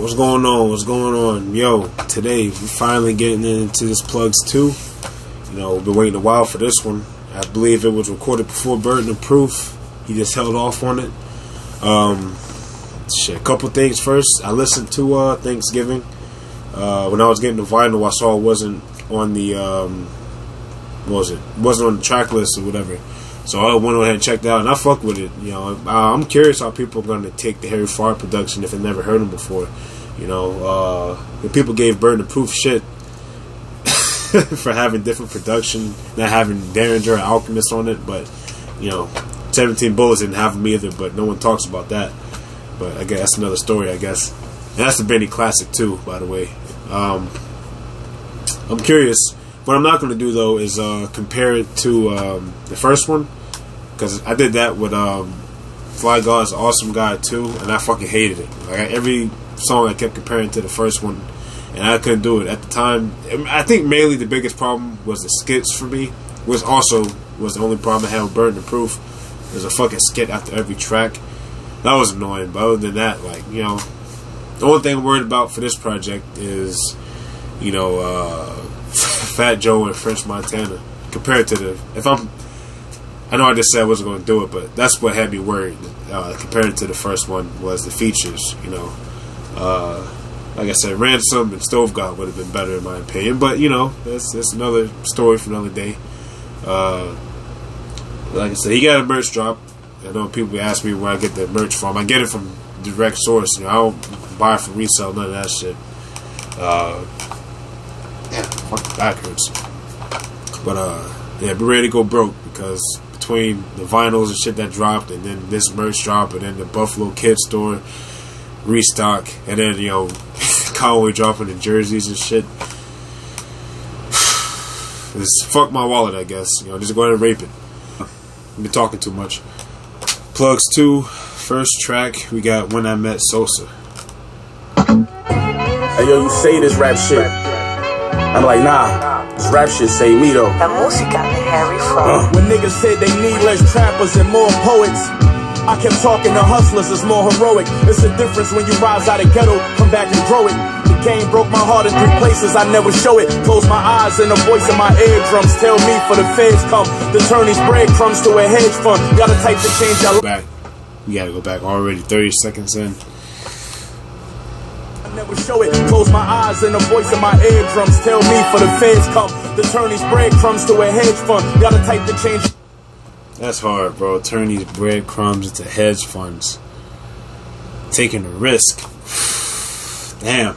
What's going on? What's going on? Yo, today we're finally getting into this Plugs 2. You know, we've been waiting a while for this one. I believe it was recorded before Burden of Proof. He just held off on it. A couple things first. I listened to Thanksgiving. When I was getting the vinyl, I saw it wasn't on the wasn't on the track list or whatever. So I went ahead and checked it out, and I fuck with it. You know, I'm curious how people are going to take the Harry Fraud production if they never heard him before. You know, people gave Burden of Proof shit for having different production, not having Derringer or Alchemist on it, but you know, 17 Bullets didn't have them either, but no one talks about that. But I guess that's another story, I guess. And that's the Benny classic too, by the way. I'm curious. What I'm not going to do though is compare it to the first one, because I did that with Fly God's Awesome God 2, and I fucking hated it. Like every song I kept comparing to the first one, and I couldn't do it at the time. I think mainly the biggest problem was the skits for me, which also was the only problem I had with Burden of Proof. There's a fucking skit after every track. That was annoying, but other than that, like, you know, the only thing I'm worried about for this project is, you know, Fat Joe and French Montana. Compared to I know I just said I wasn't going to do it, but that's what had me worried. Compared to the first one was the features, you know. Like I said, Ransom and Stove God would have been better in my opinion, but you know, that's another story for another day. Like I said, he got a merch drop. I know people ask me where I get the merch from. I get it from direct source. You know, I don't buy it from resale, none of that shit. Fucking back hurts. But yeah, be ready to go broke, because between the vinyls and shit that dropped, and then this merch drop, and then the Buffalo Kid store restock, and then, you know, Conway dropping the jerseys and shit. Just fuck my wallet, I guess. You know, just go ahead and rape it. I've been talking too much. Plugs 2, first track, we got When I Met Sosa. Hey yo, you say this rap shit. I'm like, nah, this rap shit say me though. La música de Harry Fraud. When niggas said they need less trappers and more poets, I kept talking to hustlers, it's more heroic. It's a difference when you rise out of ghetto, come back and grow it. The game broke my heart in 3 places, I never show it. Close my eyes and the voice in my eardrums tell me for the feds come to turn these breadcrumbs to a hedge fund. Gotta type to change your back. We gotta go back already 30 seconds in. I never show it. Close my eyes and the voice in my eardrums tell me for the feds come to turn these breadcrumbs to a hedge fund. Gotta type to change. That's hard, bro. Turn these breadcrumbs into hedge funds. Taking a risk. Damn.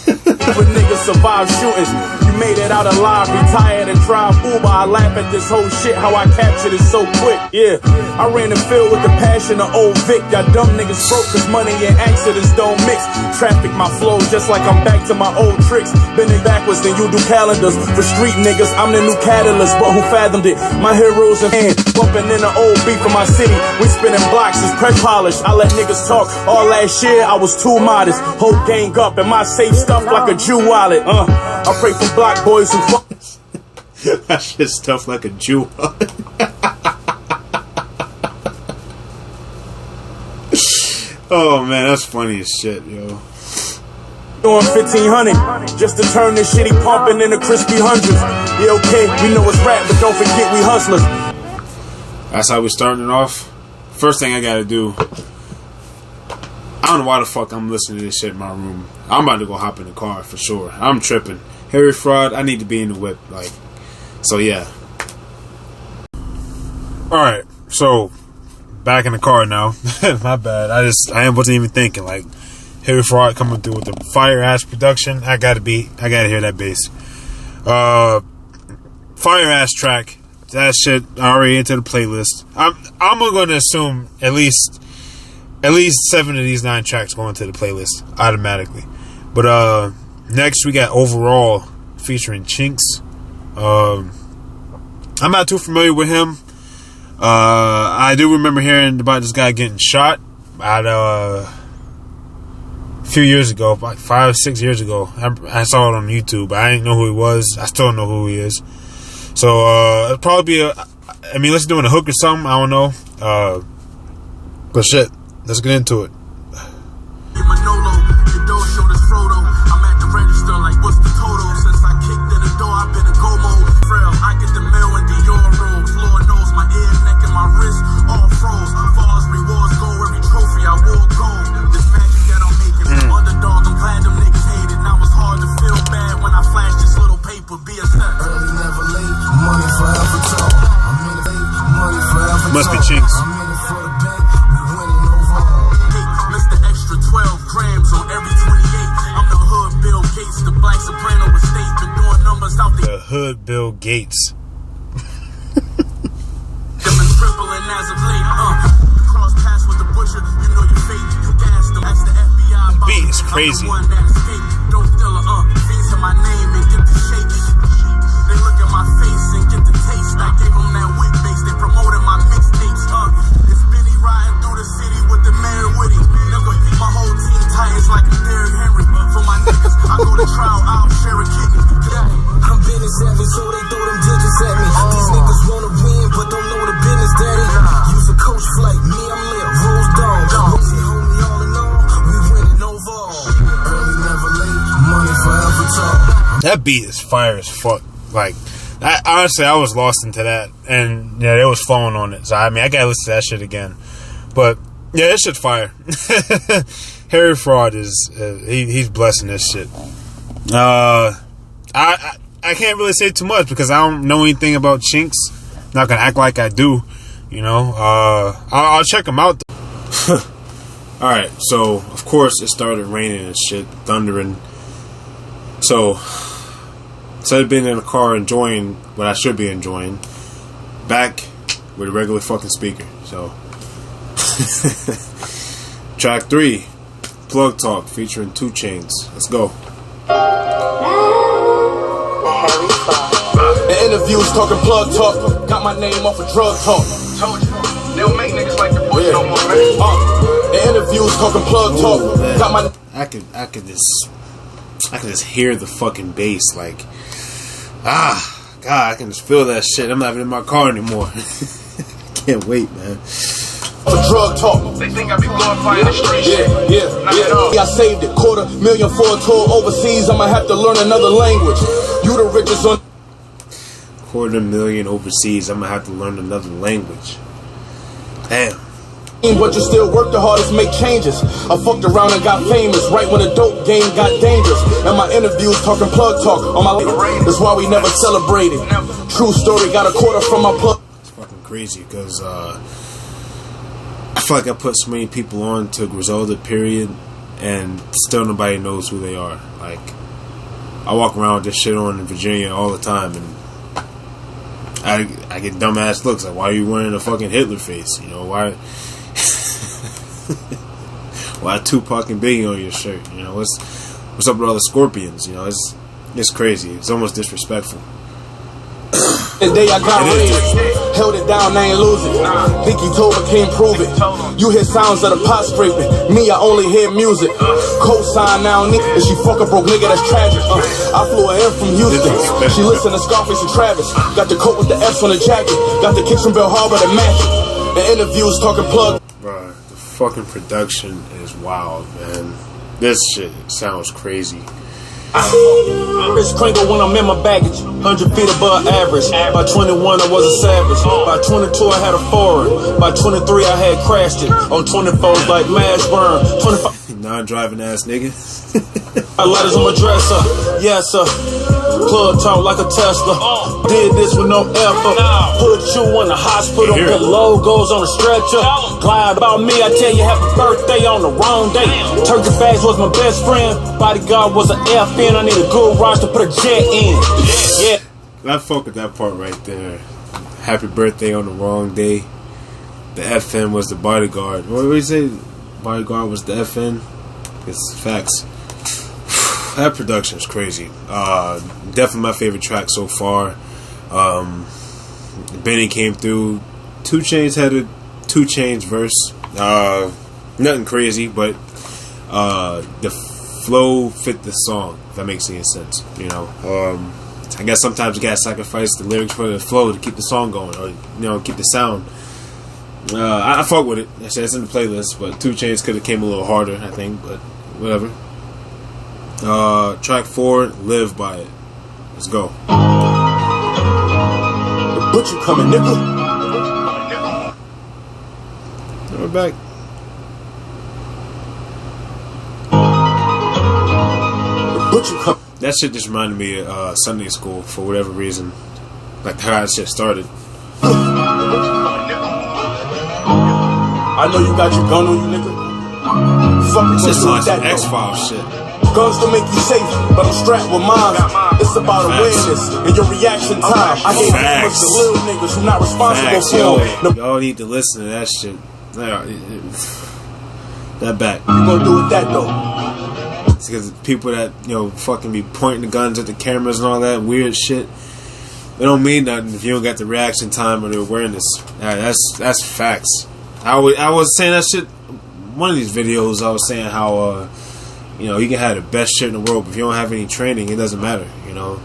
When niggas survive shootings, you made it out alive, retired and drive Uber. I laugh at this whole shit, how I captured it so quick. Yeah, I ran the field with the passion of old Vic. Y'all dumb niggas broke cause money and accidents don't mix. Traffic my flow just like I'm back to my old tricks. Bending backwards then you do calendars. For street niggas, I'm the new catalyst, but who fathomed it? My heroes and fans, bumping in the old beat from my city. We spinning blocks, it's press polish. I let niggas talk. All last year I was too modest. Whole gang up and my safe stuff like a Jew wallet. I pray for block boys who fuck. That shit stuffed like a Jew wallet. Oh man, that's funny as shit, yo. Doing 1500 just to turn this shitty pumping into crispy hundreds. Yeah, okay, we know it's rap, but don't forget we hustlers. That's how we starting it off. First thing I gotta do, I don't know why the fuck I'm listening to this shit in my room. I'm about to go hop in the car for sure. I'm tripping. Harry Fraud, I need to be in the whip. Like, so yeah. Alright, so back in the car now. My bad. I wasn't even thinking. Like, Harry Fraud coming through with the fire ass production. I gotta hear that bass. Fire ass track. That shit already into the playlist. I'm gonna assume at least 7 of these 9 tracks going to the playlist automatically. But next we got Overall featuring Chinks. I'm not too familiar with him. I do remember hearing about this guy getting shot at a few years ago, like 5 or 6 years ago. I saw it on YouTube. I didn't know who he was. I still don't know who he is. So it'll probably be let's do a hook or something. I don't know. But shit, let's get into it. Manolo, your door showed my ear, neck, and my wrist all froze. Falls, rewards, go, every trophy I wore gold. This magic that I'm making from underdog, I'm glad them niggas hate it. Now it's hard to feel bad when I flash this little paper. Be a set. Early, never late, money forever talk. I'm in it, money forever. Must be Chinks. I'm in it for the bank, we winning overall. Hey, Mr. Extra 12 grams on every 28. I'm the hood Bill Gates, the black soprano estate. Been doing numbers out there. The hood Bill Gates. As of late, cross paths with the butcher, you know your fate, you gassed them. That's the FBI. Beat is crazy. I'm the one that escaped. Don't tell her, things in my name and get the shakes. They look at my face and get the taste. I gave them that whip base, they promoted my mixtapes. It's Benny riding through the city with the mayor with him. Nigga, my whole team titans like a Derrick Henry. For my niggas, I go to trial, I'll share a kidney. I'm Benny Savage, so they throw them digits at me. These niggas wanna win, but don't know the business, daddy. Use a coach flight, me, I'm lit, Rose Dawn. See, homie, all in all, we winning overall. Early, never late, money forever talk. That beat is fire as fuck. Like, honestly, I was lost into that, and yeah, they was flowing on it. So I mean, I gotta listen to that shit again. But yeah, that shit fire. Harry Fraud is he's blessing this shit. I can't really say too much because I don't know anything about Chinks. I'm not gonna act like I do, you know. I'll check them out though. All right, so of course it started raining and shit, thundering. So instead of being in the car enjoying what I should be enjoying, back with a regular fucking speaker. So track 3, Plug Talk featuring 2 Chainz. Let's go. The interviews talking plug talk. Got my name off of drug talk. Told you, they don't make niggas like the Bush no more, man. The interviews talking plug talk. Got my. I could just hear the fucking bass, like, God, I can just feel that shit. I'm not even in my car anymore. Can't wait, man. For drug talk. They think I be glorifying the street shit. Yeah. I saved it. $250,000 for a tour overseas. I'ma have to learn another language. You the richest on. $250,000 overseas. I'm gonna have to learn another language. Damn. But you still work the hardest, make changes. I fucked around and got famous right when the dope game got dangerous. And my interviews talking plug talk on my. That's why we never celebrated. True story. Got a quarter from my plug. It's fucking crazy because I feel like I put so many people on to Griselda, period, and still nobody knows who they are. Like, I walk around with this shit on in Virginia all the time, and I get dumbass looks like, why are you wearing a fucking Hitler face? You know, why Tupac and Biggie on your shirt? You know, what's up with all the Scorpions? You know, it's crazy. It's almost disrespectful. The day I got raised, held it down, I ain't losing. Think he told me can't prove it. You hear sounds of the pot scraping. Me, I only hear music. Co-sign now, nigga. If she fuck a broke nigga, that's tragic. I flew her in from Houston. She listened to Scarface and Travis. Got the coat with the F's on the jacket. Got the kicks from Bell Harbor to match it. The interviews talking plug. Bruh, the fucking production is wild, man. This shit sounds crazy. It's Kringle when I'm in my baggage, 100 feet above average. By 21 I was a savage. By 22 I had a foreign. By 23 I had crashed it. On 24 like mash burn. 25 non-driving ass nigga. letters on my dresser. Yes sir. Plug talk like a Tesla. Did this with no effort. Put you in the hospital. Put logos on a stretcher. Glide about me, I tell you happy birthday on the wrong day. Turkey bags was my best friend. Bodyguard was an FN. I need a good ride to put a jet in. Yeah. I fuck with that part right there. Happy birthday on the wrong day. The FN was the bodyguard. What did we say? Bodyguard was the FN. It's facts. That production is crazy. Definitely my favorite track so far. Benny came through. 2 Chainz had a 2 Chainz verse. Nothing crazy, but the flow fit the song, if that makes any sense. You know, I guess sometimes you gotta sacrifice the lyrics for the flow to keep the song going, or keep the sound. I fuck with it. I said it's in the playlist, but 2 Chainz could have came a little harder, I think, but whatever. Track 4, Live by It. Let's go. The butcher coming, nigga. We're back. That shit just reminded me of Sunday school for whatever reason. Like how that shit started. I know you got your gun on you, nigga. Fuck It's you just gonna like do some with that, X-Files shit. Guns to make you safe, but I'm strapped with mine. It's about awareness and your reaction time. I gave hammers to little niggas who not responsible for them. Y'all need to listen to that shit. That back. You gonna do with that though? It's because people that, you know, fucking be pointing the guns at the cameras and all that weird shit. It don't mean nothing if you don't got the reaction time or the awareness. That's facts. I was saying that shit. One of these videos, I was saying how you know, you can have the best shit in the world, but if you don't have any training, it doesn't matter. You know.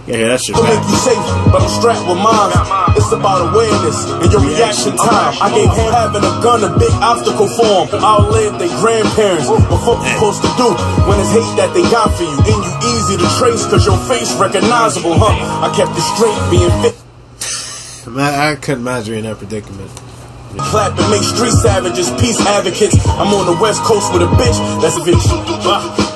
Yeah, that shit To make you safe, but I'm strapped with mine. It's about awareness and your reaction time. I gave having a gun a big obstacle for them. Outlived their grandparents. What folks supposed to do when it's hate that they got for you? And you easy to trace cause your face recognizable, huh? I kept it straight, being fit. I couldn't imagine in that predicament. Clap and make street savages, peace advocates. I'm on the west coast with a bitch, that's a bitch.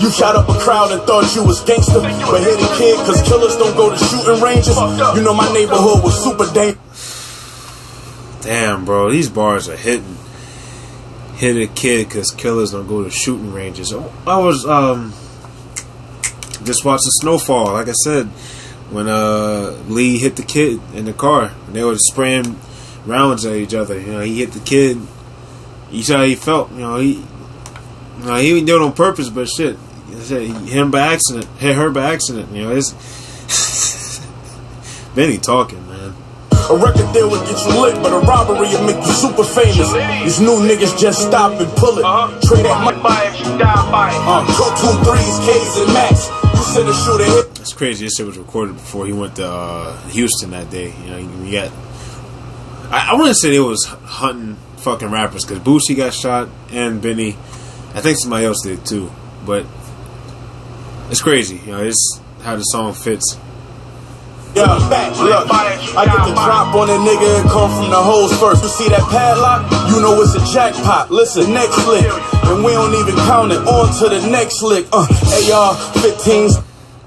You shot up a crowd and thought you was gangster, but hit a kid cause killers don't go to shooting ranges. You know my neighborhood was super dangerous. Damn, bro, these bars are hitting. Hit a kid cause killers don't go to shooting ranges. I was just watching Snowfall, like I said, when Lee hit the kid in the car and they were spraying rounds at each other. You know, he hit the kid. You saw how he felt. You know, he didn't do it on purpose, but shit, he hit him by accident. Hit her by accident. You know, it's Benny talking, man. A record deal would get you lit, but a robbery would make you super famous. These new niggas just stop and pull it. Trade that money by if you die by it. Go 2 3s, K's and Max. You said the shooter hit. It's crazy. This shit was recorded before he went to Houston that day. You know, you got. I wouldn't say it was hunting fucking rappers because Boosie got shot and Benny. I think somebody else did too. But it's crazy. You know, it's how the song fits. Yeah, back, look, I get the drop on a nigga and come from the hoes first. You see that padlock? You know it's a jackpot. Listen, next lick. And we don't even count it. On to the next lick. AR-15s.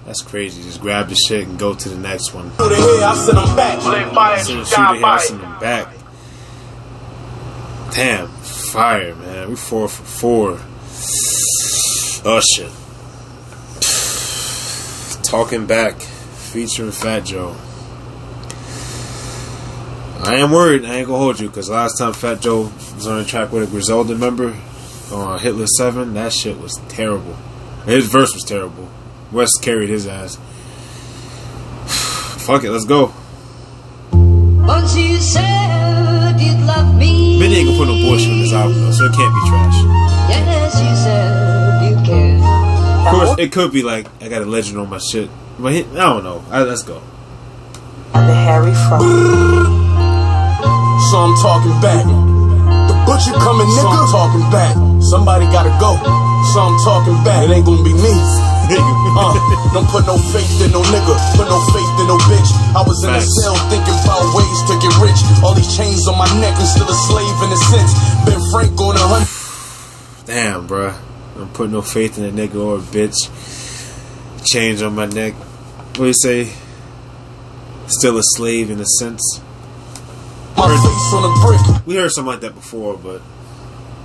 That's crazy. Just grab the shit and go to the next one. Shoot it here, I send them back. I send them back. Damn, fire, man. We 4 for 4. Oh shit. Talking Back, featuring Fat Joe. I am worried. I ain't gonna hold you because last time Fat Joe was on a track with a Griselda member on Hitler 7, that shit was terrible. His verse was terrible. West carried his ass. Fuck it, let's go. Once you said you'd love me. Benny ain't gonna put no bullshit in this album though, so it can't be trash. Yes, you said you cared. Of course, it could be like I got a legend on my shit, but I don't know. Let's go. The Harry from. So I'm talking back. The butcher coming, nigga. So I'm talking back. Somebody gotta go. So I'm talking back. It ain't gonna be me. Don't put no faith in no nigga. Put no faith in no bitch. I was in a cell thinking about ways to get rich. All these chains on my neck and still a slave in a sense. Ben Frank on 100. Damn, bruh. Don't put no faith in a nigga or a bitch. Chains on my neck. What do you say? Still a slave in a sense. My face on a brick. We heard something like that before, but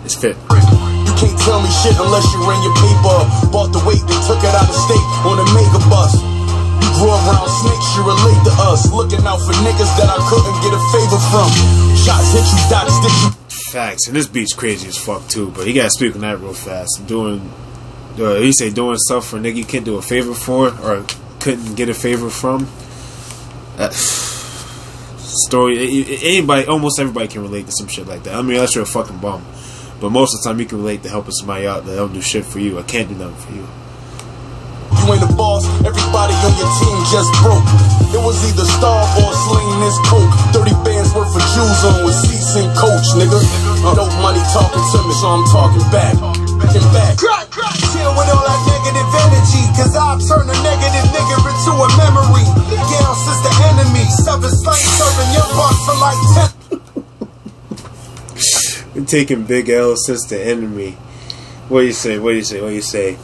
it's fit. You can't tell me shit unless you ran your paper up. Bought the weight, they took it out of state on a mega bus. You grew around snakes, you relate to us. Looking out for niggas that I couldn't get a favor from. Shots hit you, doc, stick you. Facts, and this beat's crazy as fuck too, but he gotta speak on that real fast. He say doing stuff for a nigga you can't do a favor for, or couldn't get a favor from. Story, almost everybody can relate to some shit like that. I mean, unless you're a fucking bum. But most of the time you can relate to helping somebody out that don't do shit for you. I can't do nothing for you. You ain't the boss, everybody on your team just broke. It was either starve or sling this coke. 30 bands worth of Jews on with seats and coach, nigga. Dope money talking to me, so I'm talking back. Back. Chill with all that negative energy, cause I'll turn a negative nigga into a memory. Gail sister enemy, 7 slain serving your boss for like 10. taking big L's since the enemy. What do you say? What do you say? What do you say?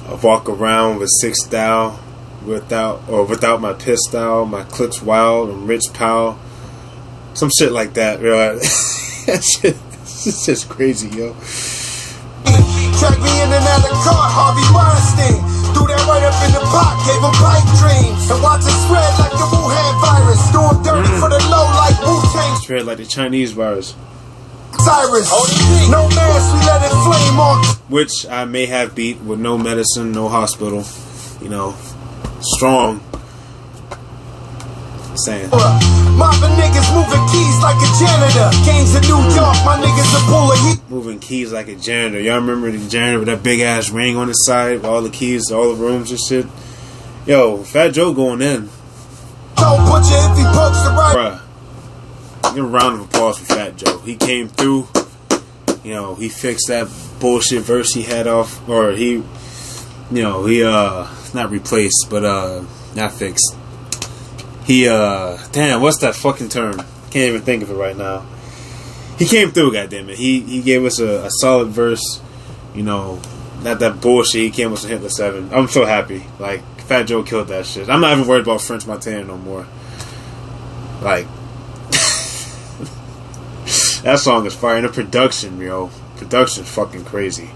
I walk around with 6 thou without my pistol. My clips wild. I'm rich pal. Some shit like that, bro. That shit, it's just crazy, yo. Drag me in and out of car, Harvey Weinstein. Threw that right up in the pot, gave him pipe dreams. And watch it spread like the Wuhan virus. Do him dirty for the low like Wu-Tang. Spread like the Chinese virus. Cyrus, no mask, we let it flame on. Which I may have beat with no medicine, no hospital. You know, strong. Saying. Mobbing niggas moving keys like a janitor. Games in New York, my niggas a pull of heat. Moving keys like a janitor. Y'all remember the janitor with that big ass ring on his side with all the keys to all the rooms and shit? Yo, Fat Joe going in. Don't put you if he pokes the right. Bruh. Give a round of applause for Fat Joe. He came through. You know, he fixed that bullshit verse he had off. Or he, you know, he, not replaced, but, not fixed. He, damn, what's that fucking term? Can't even think of it right now. He came through, goddammit. He gave us a solid verse, you know, not that bullshit. He came with some Hitler 7. I'm so happy. Like, Fat Joe killed that shit. I'm not even worried about French Montana no more. Like, that song is fire. And the production, yo. Production's fucking crazy.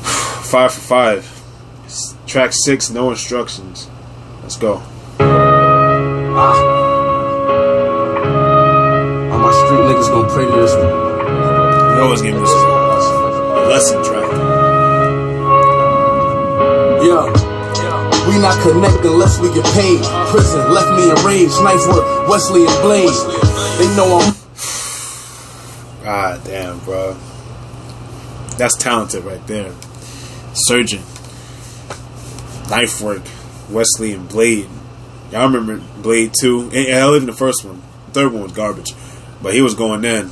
5 for 5. Track 6, no instructions. Let's go. All my street niggas gonna pray to this one. You always give me this lesson track. Yeah. We not connect unless we get paid. Prison left me enraged. Knife work, Wesley and Blade. They know I'm. God damn, bro. That's talented right there. Surgeon. Knife work, Wesley and Blade. Y'all remember Blade 2? Hell, even the first one. The third one was garbage. But he was going in.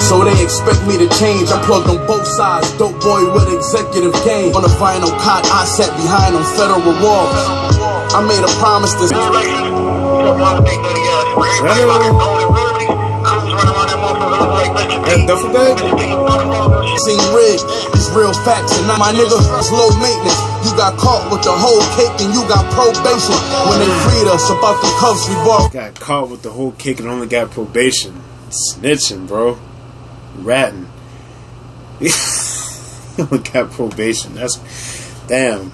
So they expect me to change. I'm plugged on both sides. Dope boy with executive game. On a vinyl cot, I sat behind on federal walls. I made a promise to. That duffel bag? Seen rig, it's real facts. And my nigga, it's low maintenance. You got caught with the whole cake and you got probation. When they freed us about the cuffs we bought. Got caught with the whole cake and only got probation. Snitching, bro. Ratting. Only got probation. That's damn.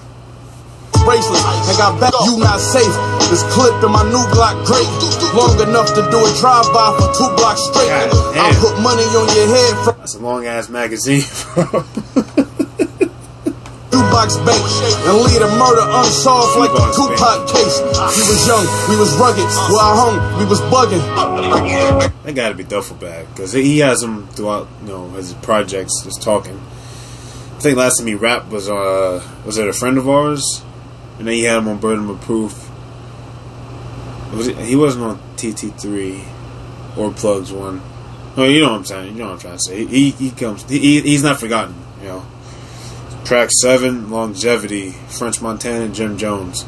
Bracelets and got back. You not safe. This clip in my new Glock great. Long enough to do a drive-by for 2 blocks straight. I'll put money on your head. That's a long ass magazine, bro. Box bank and lead a murder unsolved like the Tupac case. We was young, we was rugged. Where I hung, we was bugging. That gotta be duffel bag because he has them throughout, you know, his projects. Just talking. I think last time he rapped was it a friend of ours, and then he had him on Burden of Proof. He wasn't on TT3 or Plugs 1. No, you know what I'm saying. You know what I'm trying to say. He comes. He's not forgotten. You know. Track 7, Longevity, French Montana, Jim Jones.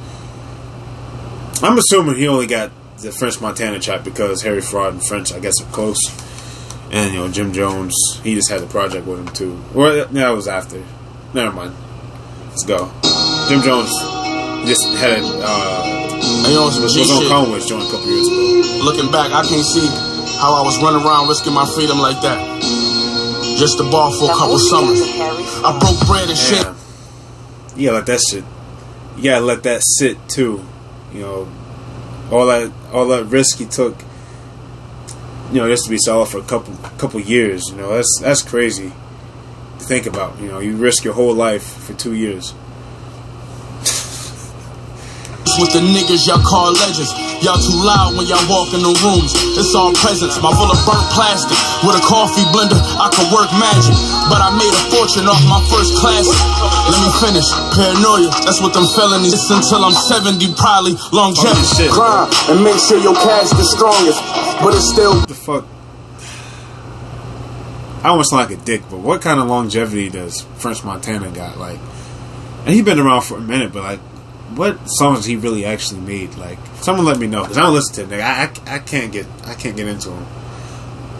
I'm assuming he only got the French Montana track because Harry Fraud and French, I guess, are close. And, you know, Jim Jones, he just had the project with him, too. Or, that was after. Never mind. Let's go. Jim Jones just had was on Conway's joint a couple years ago. Looking back, I can't see how I was running around risking my freedom like that. Just a ball for a couple summers. I broke bread and shit. You gotta let that shit. You gotta let that sit too. You know, all that risk he took. You know, just to be solid for a couple years. You know, that's crazy to think about. You know, you risk your whole life for 2 years. With the niggas y'all call legends. Y'all too loud when y'all walk in the rooms. It's all presents. My bullet burnt plastic. With a coffee blender, I could work magic. But I made a fortune off my first classic. Let me finish. Paranoia, that's what them felonies. It's until I'm 70, probably longevity. Grind and make sure your cash the strongest. But it's still. What the fuck? I almost sound like a dick, but what kind of longevity does French Montana got? Like, and he been around for a minute, but like, what songs he really actually made? Like, someone let me know because I don't listen to him. Like, I can't get into him.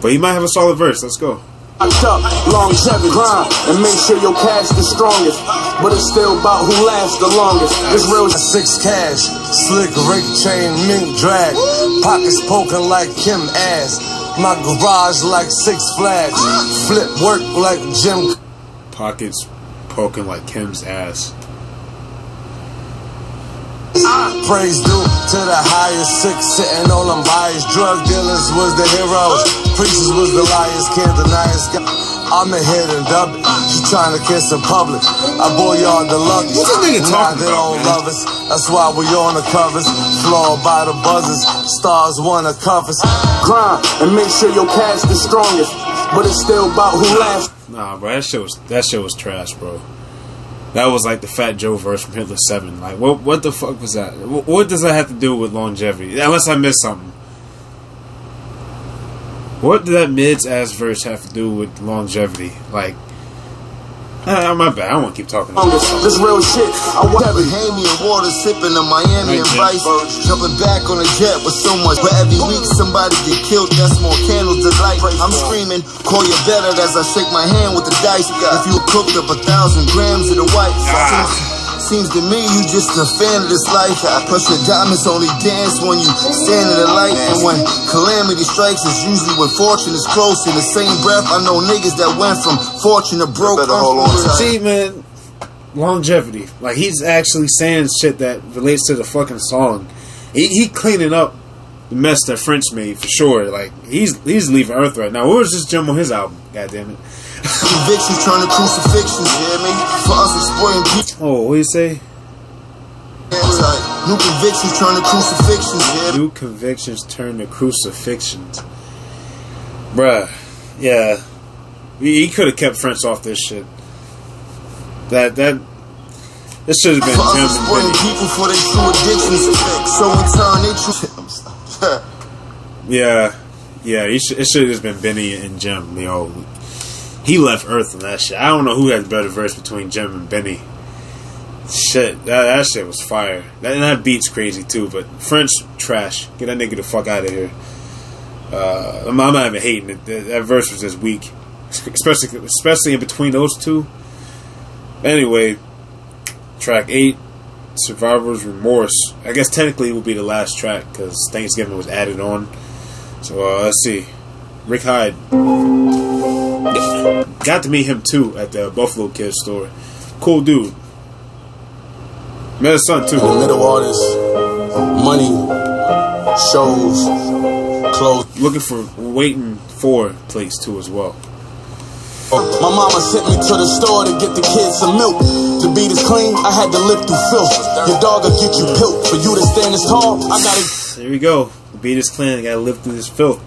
But he might have a solid verse. Let's go. Locked up, longevity, grind, and make sure your cash the strongest. But it's still about who lasts the longest. It's real. 6 cash, slick Rick chain, mink drag, pockets poking like Kim ass. My garage like 6 Flags, flip work like Jim. Pockets poking like Kim's ass. Praise due to the highest 6 sitting on them bias. Drug dealers was the heroes, preachers was the liars, can't deny us. I'm a hidden dub. She trying to kiss in public. I bore y'all the luggage. What's this nigga Nah, talking they about, don't man? love us. That's why we on the covers. Flawed by the buzzers. Stars wanna cover us. Grind and make sure your cash the strongest. But it's still about who lasts. Nah, bro, that shit was trash, bro. That was like the Fat Joe verse from Hitler 7. Like, what the fuck was that? What does that have to do with longevity? Unless I missed something. What did that mids-ass verse have to do with longevity? Like, my bad. I don't want to keep talking about this. This real shit. I want Bahamian water, sipping a Miami and Right, Vice. Jumping back on a jet with so much. But every week somebody get killed, that's more candles to light. I'm screaming, call you better as I shake my hand with the dice. If you cooked up 1,000 grams of the white, seems to me you just a fan of this life. Plus your diamonds only dance when you stand in the light. And when calamity strikes, it's usually when fortune is close. In the same breath, I know niggas that went from fortune to broke. See, man, longevity. Like, he's actually saying shit that relates to the fucking song. He cleaning up the mess that French made, for sure. Like, he's leaving Earth right now. Where was this gem on his album? God damn it. Convictions turn to crucifixions, you hear me? For us exploiting people. Oh, what do you say? New convictions turn to crucifixions, you hear me? New convictions turn to crucifixions. Bruh, yeah. He could have kept French off this shit. This should have been For us Jim exploiting and Benny. people for their true addictions. So in turn, they true. Yeah, it should have just been Benny and Jim. You know, he left Earth on that shit. I don't know who has better verse between Jim and Benny. Shit, that shit was fire. That beat's crazy too, but French trash. Get that nigga the fuck out of here. I'm not even hating it. That verse was just weak, especially in between those two. Anyway, track 8, Survivor's Remorse. I guess technically it would be the last track because Thanksgiving was added on. So let's see. Rick Hyde. Got to meet him too at the Buffalo Kids store. Cool dude. Met his son too. middle artists, money, shows, clothes. Looking for waiting for place too as well. My mama sent me to the store to get the kids some milk. The beat is clean, I had to live through filth. Your dog will get you pilt. For you to stand this tall, I gotta. There we go. The beat is clean. I gotta live through this filth.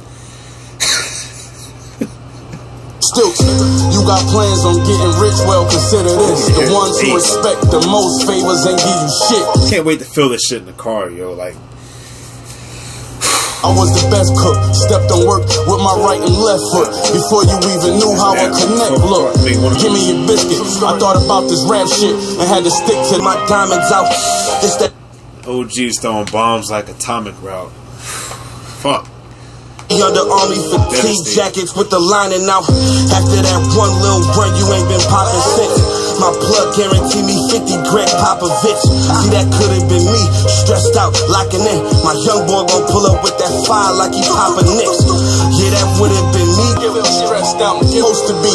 Stilts. You got plans on getting rich, well consider this. The ones who expect the most favors and give you shit. Can't wait to feel this shit in the car, yo. Like, I was the best cook, stepped on work with my right and left foot. Before you even knew how a connect look. Give me your biscuit. I thought about this rap shit and had to stick to my diamonds out. This that OG's throwing bombs like atomic route. Fuck. under army fatigue jackets with the lining out. After that one little run, you ain't been popping since. My plug guarantee me 50 Greg Popovich. See, that could have been me, stressed out, locking in. My young boy gon' pull up with that fire like he poppin' nicks. Yeah, that would have been me. Stressed out, supposed to be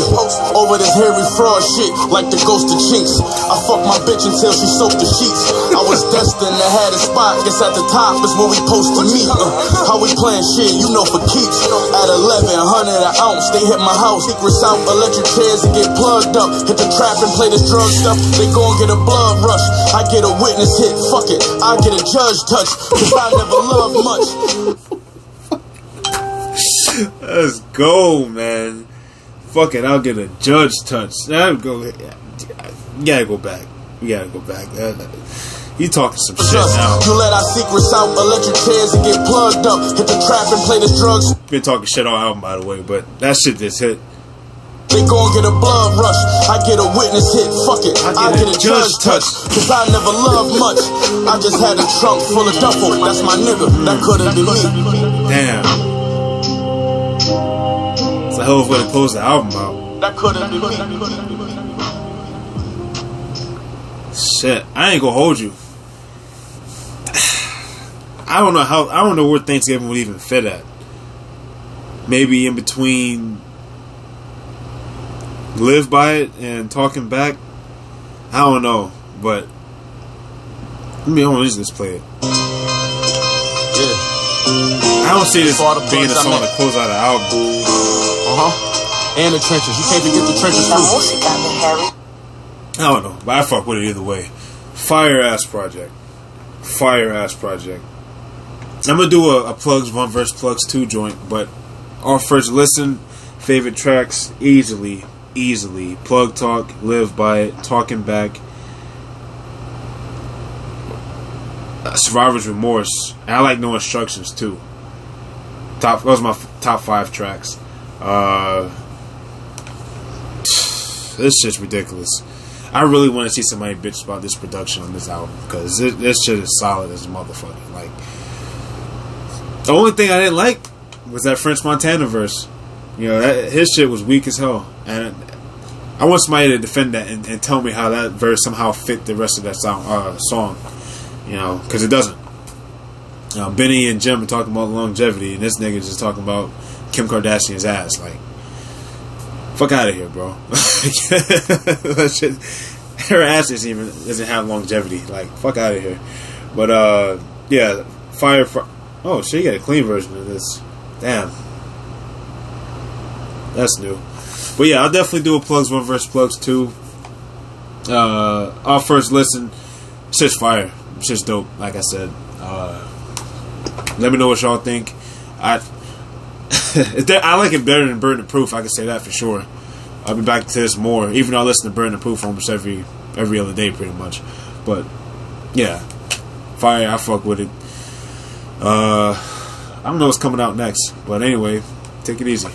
over this hairy fraud shit like the ghost of Chinks. I fucked my bitch until she soaked the sheets. I was destined to have a spot. Guess at the top is where we supposed to meet. How we playing shit, you know, for keeps. At 1100 an ounce, they hit my house. Secrets out, electric chairs and get plugged up. Hit the trap and play this drug stuff. They gon' get a blood rush. I get a witness hit, fuck it. I get a judge touch, cause I never loved much. Let's go, man. Fuck it, I'll get a judge touch. I'll go. You gotta go back. You gotta go back. You talking some shit now. You let our secrets out, electric chairs and get plugged up. Hit the trap and play this drugs. Been talking shit all album, by the way, but that shit just hit. They gon' get a blood rush. I get a witness hit, fuck it. I get a judge touch, cause I never loved much. I just had a trunk full of duffel. That's my nigga, that could've been me. Damn. hell of a way to close the album out. That could have been me. Shit, I ain't gonna hold you. I don't know where Thanksgiving would even fit at. Maybe in between Live By It and Talking Back. I don't know, but let me just play it. Yeah. I don't see this being a song to close out an album. And the trenches. You can't forget the trenches La too. música de Harry. I don't know, but I fuck with it either way. Fire ass project. I'm gonna do a plugs 1 verse plugs 2 joint, but our first listen, favorite tracks, easily. Plug Talk, Live By It, Talking Back, Survivor's Remorse, and I like No Instructions too. Those are my top 5 tracks. This shit's ridiculous. I really want to see somebody bitch about this production on this album, because this shit is solid as a motherfucker. Like, the only thing I didn't like was that French Montana verse. You know, his shit was weak as hell, and I want somebody to defend that and tell me how that verse somehow fit the rest of that song. You know, because it doesn't. Benny and Jim are talking about longevity, and this nigga just talking about Kim Kardashian's ass. Like, fuck out of here, bro. That shit, her ass doesn't have longevity. Like, fuck out of here. But yeah, Fire. Oh shit, you got a clean version of this. Damn, that's new. But yeah, I'll definitely do a plugs 1 verse plugs 2. Our first listen, shit's fire. Shit's dope. Like I said. Let me know what y'all think. I like it better than Burden of Proof. I can say that for sure. I'll be back to this more, even though I listen to Burden of Proof almost every other day, pretty much. But yeah, Fire. I fuck with it. I don't know what's coming out next, but anyway, take it easy.